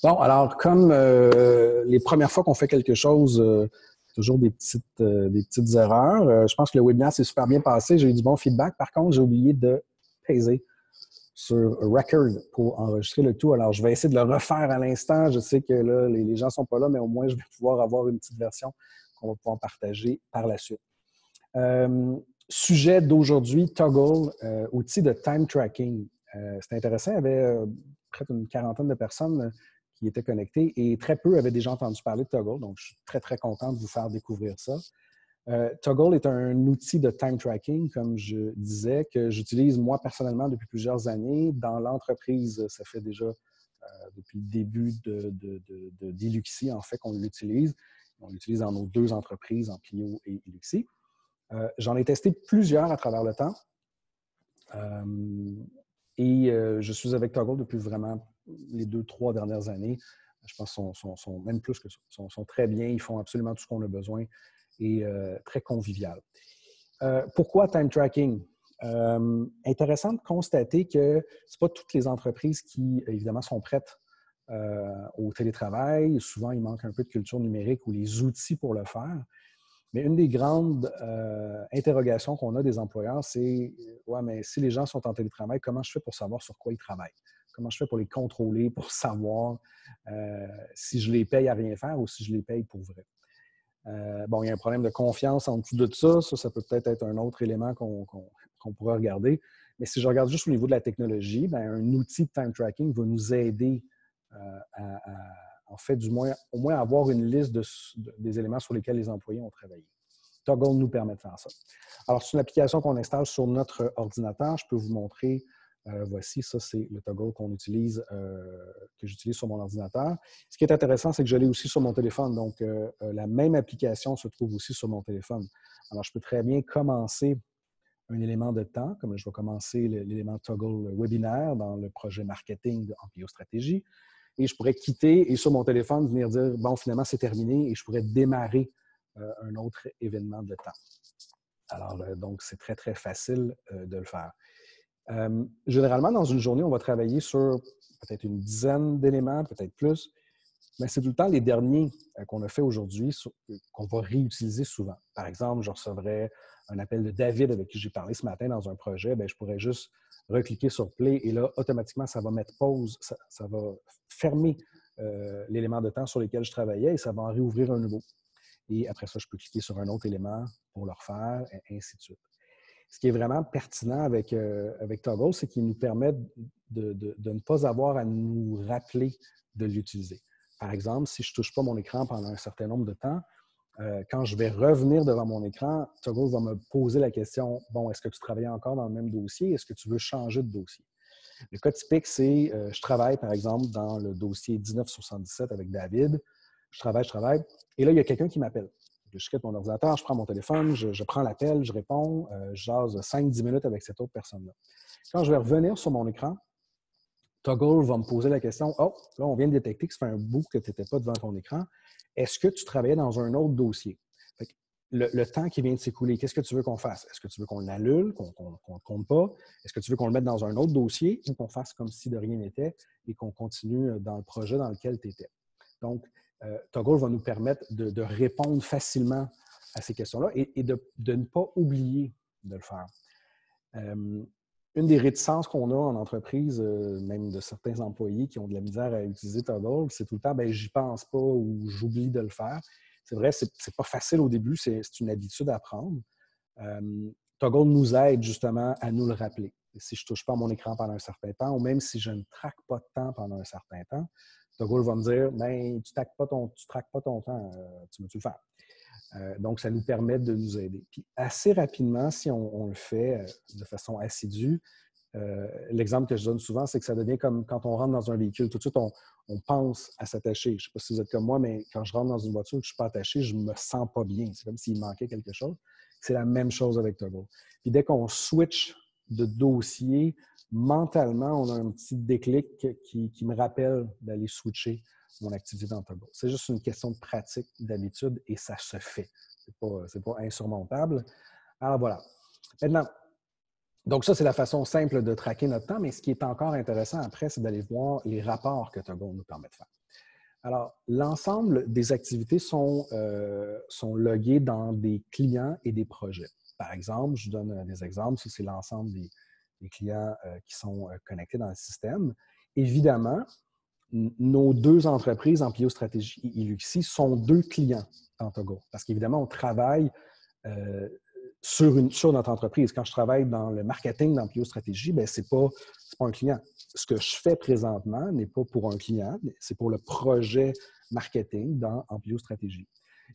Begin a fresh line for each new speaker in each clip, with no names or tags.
Bon, alors, comme les premières fois qu'on fait quelque chose, toujours des petites erreurs. Je pense que le webinaire s'est super bien passé. J'ai eu du bon feedback. Par contre, j'ai oublié de peser sur record pour enregistrer le tout. Alors, je vais essayer de le refaire à l'instant. Je sais que là, les gens ne sont pas là, mais au moins, je vais pouvoir avoir une petite version qu'on va pouvoir partager par la suite. Sujet d'aujourd'hui, Toggl, outil de time tracking. C'est intéressant, il y avait près d'une quarantaine de personnes qui étaient connectées et très peu avaient déjà entendu parler de Toggl, donc je suis très, très content de vous faire découvrir ça. Toggl est un outil de time tracking, comme je disais, que j'utilise moi personnellement depuis plusieurs années. Dans l'entreprise, ça fait déjà depuis le début d'Iluxi, en fait, qu'on l'utilise. On l'utilise dans nos deux entreprises, en Clio et Iluxi. J'en ai testé plusieurs à travers le temps. Je suis avec Toggl depuis vraiment les 2-3 dernières années. Je pense qu'ils sont même plus que ça. Ils sont très bien, ils font absolument tout ce qu'on a besoin et très convivial. Pourquoi time tracking? Intéressant de constater que ce n'est pas toutes les entreprises qui, évidemment, sont prêtes au télétravail. Souvent, il manque un peu de culture numérique ou les outils pour le faire. Mais une des grandes interrogations qu'on a des employeurs, c'est ouais, mais si les gens sont en télétravail, comment je fais pour savoir sur quoi ils travaillent? Comment je fais pour les contrôler, pour savoir si je les paye à rien faire ou si je les paye pour vrai? Bon, il y a un problème de confiance en dessous de ça. Ça peut peut-être être un autre élément qu'on pourrait regarder. Mais si je regarde juste au niveau de la technologie, bien, un outil de time tracking va nous aider en fait, au moins avoir une liste des éléments sur lesquels les employés ont travaillé. Toggl nous permet de faire ça. Alors, c'est une application qu'on installe sur notre ordinateur. Je peux vous montrer, voici, ça c'est le Toggl qu'on utilise, que j'utilise sur mon ordinateur. Ce qui est intéressant, c'est que je l'ai aussi sur mon téléphone. Donc, la même application se trouve aussi sur mon téléphone. Alors, je peux très bien commencer un élément de temps, comme je vais commencer l'élément Toggl webinaire dans le projet marketing en biostratégie. Et je pourrais quitter et sur mon téléphone venir dire, bon, finalement, c'est terminé et je pourrais démarrer un autre événement de temps. Alors, donc, c'est très, très facile de le faire. Généralement, dans une journée, on va travailler sur peut-être une dizaine d'éléments, peut-être plus, mais c'est tout le temps les derniers qu'on a fait aujourd'hui qu'on va réutiliser souvent. Par exemple, je recevrais un appel de David avec qui j'ai parlé ce matin dans un projet, bien, je pourrais juste recliquer sur Play et là, automatiquement, ça va mettre pause, ça va fermer l'élément de temps sur lequel je travaillais et ça va en réouvrir un nouveau. Et après ça, je peux cliquer sur un autre élément pour le refaire, et ainsi de suite. Ce qui est vraiment pertinent avec Toggl, c'est qu'il nous permet de ne pas avoir à nous rappeler de l'utiliser. Par exemple, si je ne touche pas mon écran pendant un certain nombre de temps, quand je vais revenir devant mon écran, Toggl va me poser la question, bon, est-ce que tu travailles encore dans le même dossier? Est-ce que tu veux changer de dossier? Le cas typique, c'est, je travaille, par exemple, dans le dossier 1977 avec David. Je travaille. Et là, il y a quelqu'un qui m'appelle. Je quitte mon ordinateur, je prends mon téléphone, je prends l'appel, je réponds, je jase 5-10 minutes avec cette autre personne-là. Quand je vais revenir sur mon écran, Toggl va me poser la question, oh, là, on vient de détecter que ça fait un bout que tu n'étais pas devant ton écran. Est-ce que tu travaillais dans un autre dossier? Le temps qui vient de s'écouler, qu'est-ce que tu veux qu'on fasse? Est-ce que tu veux qu'on l'annule, qu'on ne compte pas? Est-ce que tu veux qu'on le mette dans un autre dossier ou qu'on fasse comme si de rien n'était et qu'on continue dans le projet dans lequel tu étais? Donc, Toggl va nous permettre de répondre facilement à ces questions-là et de ne pas oublier de le faire. Une des réticences qu'on a en entreprise, même de certains employés qui ont de la misère à utiliser Toggl, c'est tout le temps, ben, j'y pense pas ou j'oublie de le faire. C'est vrai, c'est pas facile au début, c'est une habitude à prendre. Toggl nous aide justement à nous le rappeler. Si je ne touche pas à mon écran pendant un certain temps, ou même si je ne traque pas de temps pendant un certain temps, Toggl va me dire, ben, tu ne traques pas ton temps, tu veux-tu le faire? Donc, ça nous permet de nous aider. Puis assez rapidement, si on le fait de façon assidue, l'exemple que je donne souvent, c'est que ça devient comme quand on rentre dans un véhicule. Tout de suite, on pense à s'attacher. Je ne sais pas si vous êtes comme moi, mais quand je rentre dans une voiture et que je ne suis pas attaché, je ne me sens pas bien. C'est comme s'il manquait quelque chose. C'est la même chose avec Toggl. Puis dès qu'on switch de dossier, mentalement, on a un petit déclic qui me rappelle d'aller switcher mon activité dans Toggl. C'est juste une question de pratique, d'habitude, et ça se fait. C'est pas insurmontable. Alors voilà. Maintenant, Donc, ça, c'est la façon simple de traquer notre temps, mais ce qui est encore intéressant après, c'est d'aller voir les rapports que Toggle nous permet de faire. Alors, l'ensemble des activités sont loguées dans des clients et des projets. Par exemple, je vous donne des exemples. Ça, c'est l'ensemble des clients qui sont connectés dans le système. Évidemment, nos deux entreprises, Amplio Stratégie et Luxi, sont deux clients dans Toggle. Parce qu'évidemment, on travaille sur notre entreprise. Quand je travaille dans le marketing d'Amplio Stratégie, ce n'est pas un client. Ce que je fais présentement n'est pas pour un client, c'est pour le projet marketing dans Amplio Stratégie.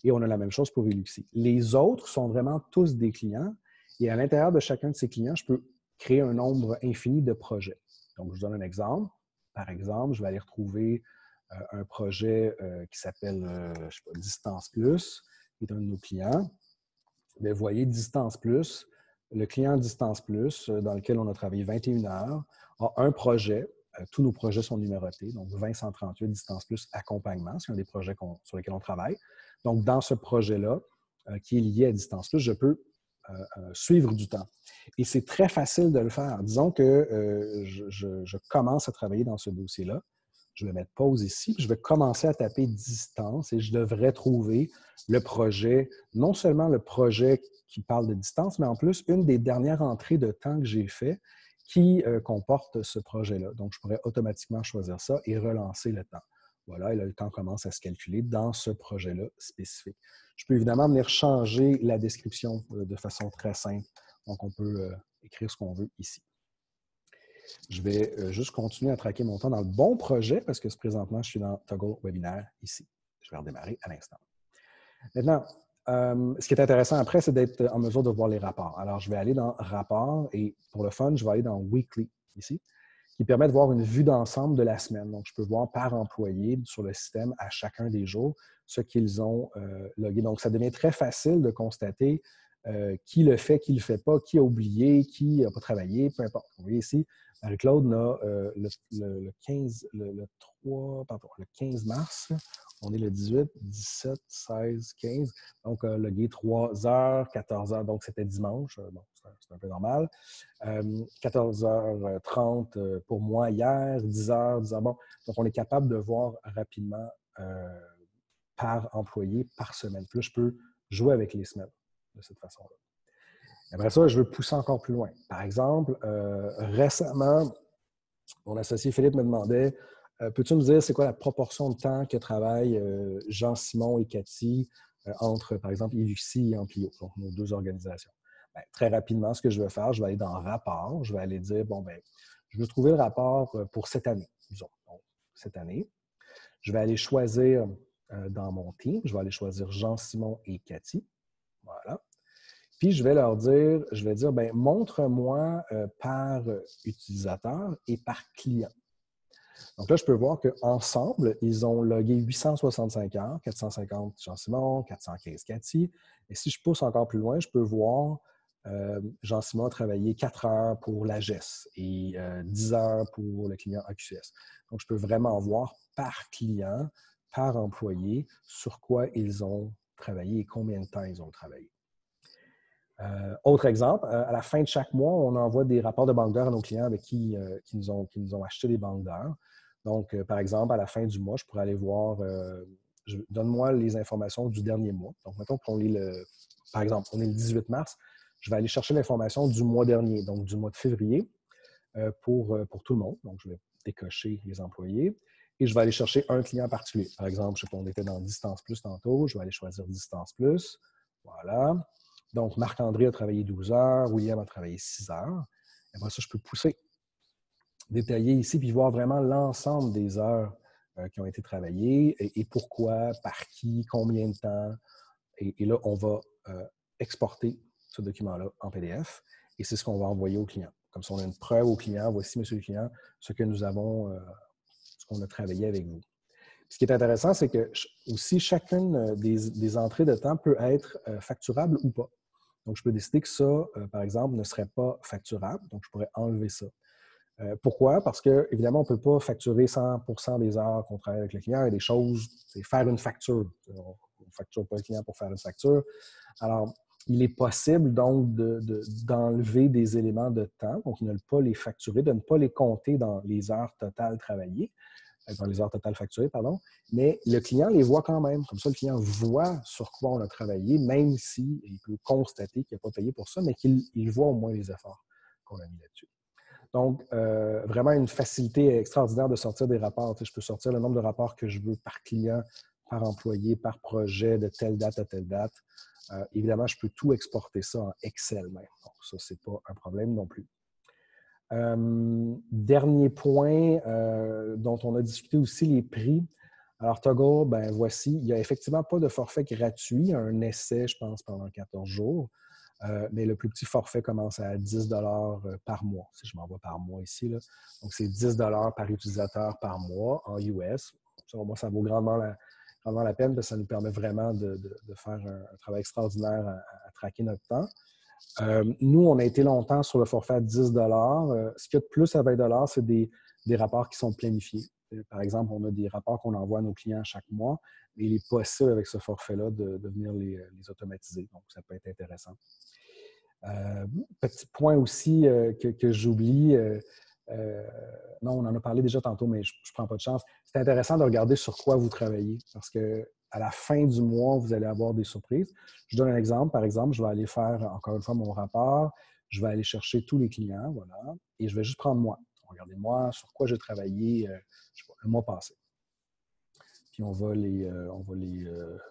Et on a la même chose pour Eluxi. Les autres sont vraiment tous des clients et à l'intérieur de chacun de ces clients, je peux créer un nombre infini de projets. Donc, je vous donne un exemple. Par exemple, je vais aller retrouver un projet qui s'appelle Distance Plus, qui est un de nos clients. Bien, vous voyez, Distance Plus, le client Distance Plus, dans lequel on a travaillé 21 heures, a un projet. Tous nos projets sont numérotés, donc 20-138 Distance Plus accompagnement, c'est un des projets sur lesquels on travaille. Donc, dans ce projet-là, qui est lié à Distance Plus, je peux suivre du temps. Et c'est très facile de le faire. Disons que je commence à travailler dans ce dossier-là. Je vais mettre pause ici, puis je vais commencer à taper distance et je devrais trouver le projet, non seulement le projet qui parle de distance, mais en plus une des dernières entrées de temps que j'ai fait qui comporte ce projet-là. Donc, je pourrais automatiquement choisir ça et relancer le temps. Voilà, et là, le temps commence à se calculer dans ce projet-là spécifique. Je peux évidemment venir changer la description de façon très simple. Donc, on peut écrire ce qu'on veut ici. Je vais juste continuer à traquer mon temps dans le bon projet parce que présentement, je suis dans Toggle Webinaire ici. Je vais redémarrer à l'instant. Maintenant, ce qui est intéressant après, c'est d'être en mesure de voir les rapports. Alors, je vais aller dans Rapports et pour le fun, je vais aller dans Weekly ici, qui permet de voir une vue d'ensemble de la semaine. Donc, je peux voir par employé sur le système à chacun des jours ce qu'ils ont logué. Donc, ça devient très facile de constater qui le fait, qui ne le fait pas, qui a oublié, qui n'a pas travaillé, peu importe. Vous voyez ici, Marie-Claude a le 15 mars, on est le 18, 17, 16, 15, donc logué 3 heures, 14 heures, donc c'était dimanche, bon, c'est un peu normal. 14h30 pour moi hier, 10h, 10h, bon. Donc on est capable de voir rapidement par employé, par semaine. Puis là, je peux jouer avec les semaines de cette façon-là. Après ça, je veux pousser encore plus loin. Par exemple, récemment, mon associé Philippe me demandait peux-tu me dire c'est quoi la proportion de temps que travaillent Jean-Simon et Cathy entre, par exemple, Eluxi et Amplio, donc nos deux organisations? Bien, très rapidement, ce que je vais faire, je vais aller dans Rapport, je vais aller dire bon, bien, je veux trouver le rapport pour cette année, disons. Donc, cette année, je vais aller choisir dans mon team, je vais aller choisir Jean-Simon et Cathy. Voilà. Puis, je vais leur dire, bien, montre-moi par utilisateur et par client. Donc là, je peux voir qu'ensemble, ils ont logué 865 heures, 450 Jean-Simon, 415 Cathy. Et si je pousse encore plus loin, je peux voir Jean-Simon a travaillé 4 heures pour la GES et 10 heures pour le client AQS. Donc, je peux vraiment voir par client, par employé, sur quoi ils ont travaillé et combien de temps ils ont travaillé. Autre exemple, à la fin de chaque mois, on envoie des rapports de banque d'heures à nos clients avec qui nous ont acheté des banques d'heures. Donc, par exemple, à la fin du mois, je pourrais aller voir, donne-moi les informations du dernier mois. Donc, mettons qu'on est par exemple, on est le 18 mars, je vais aller chercher l'information du mois dernier, donc du mois de février, pour tout le monde. Donc, je vais décocher les employés et je vais aller chercher un client particulier. Par exemple, je sais pas, on était dans Distance Plus tantôt, je vais aller choisir Distance Plus. Voilà. Donc, Marc-André a travaillé 12 heures, William a travaillé 6 heures. Et après ça, je peux pousser, détailler ici, puis voir vraiment l'ensemble des heures qui ont été travaillées et pourquoi, par qui, combien de temps. Et là, on va exporter ce document-là en PDF et c'est ce qu'on va envoyer au client. Comme ça, on a une preuve au client. Voici, monsieur le client, ce que nous avons, ce qu'on a travaillé avec vous. Ce qui est intéressant, c'est que aussi chacune des entrées de temps peut être facturable ou pas. Donc, je peux décider que ça, par exemple, ne serait pas facturable. Donc, je pourrais enlever ça. Pourquoi? Parce que, évidemment, on ne peut pas facturer 100% des heures qu'on travaille avec le client. Il y a des choses, c'est faire une facture. On ne facture pas le client pour faire une facture. Alors, il est possible donc d'enlever des éléments de temps, donc ne pas les facturer, de ne pas les compter dans les heures totales travaillées, dans les heures totales facturées, pardon, mais le client les voit quand même. Comme ça, le client voit sur quoi on a travaillé, même s'il peut constater qu'il n'a pas payé pour ça, mais qu'il voit au moins les efforts qu'on a mis là-dessus. Donc, vraiment une facilité extraordinaire de sortir des rapports. Tu sais, je peux sortir le nombre de rapports que je veux par client, par employé, par projet, de telle date à telle date. Évidemment, je peux tout exporter ça en Excel même. Donc, ça, ce n'est pas un problème non plus. Dernier point dont on a discuté aussi, les prix. Alors, Toggle, ben voici, il n'y a effectivement pas de forfait gratuit, un essai, je pense, pendant 14 jours. Mais le plus petit forfait commence à 10 par mois, si je m'en vais par mois ici. Là. Donc, c'est 10 par utilisateur par mois en US. Selon moi, ça vaut grandement la peine parce que ça nous permet vraiment de faire un travail extraordinaire à traquer notre temps. Nous, on a été longtemps sur le forfait à 10 Ce qu'il y a de plus à 20 c'est des rapports qui sont planifiés. Par exemple, on a des rapports qu'on envoie à nos clients chaque mois. Et il est possible avec ce forfait-là de venir les automatiser. Donc, ça peut être intéressant. Petit point aussi que j'oublie. Non, on en a parlé déjà tantôt, mais je ne prends pas de chance. C'est intéressant de regarder sur quoi vous travaillez parce qu'à la fin du mois, vous allez avoir des surprises. Je donne un exemple. Par exemple, je vais aller faire, encore une fois, mon rapport. Je vais aller chercher tous les clients, voilà, et je vais juste prendre moi. Regardez-moi sur quoi j'ai travaillé je sais pas, le mois passé. Puis on va les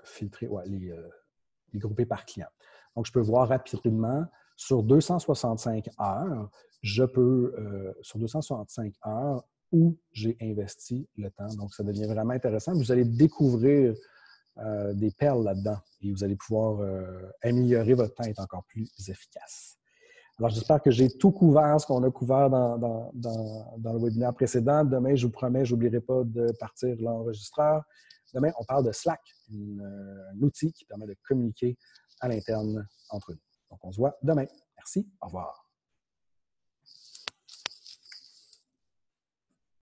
filtrer, ouais, les grouper par client. Donc, je peux voir rapidement sur 265 heures, je peux, sur 265 heures, où j'ai investi le temps. Donc, ça devient vraiment intéressant. Vous allez découvrir des perles là-dedans et vous allez pouvoir améliorer votre temps et être encore plus efficace. Alors, j'espère que j'ai tout couvert, ce qu'on a couvert dans le webinaire précédent. Demain, je vous promets, je n'oublierai pas de partir l'enregistreur. Demain, on parle de Slack, un outil qui permet de communiquer à l'interne entre nous. Donc, on se voit demain. Merci. Au revoir.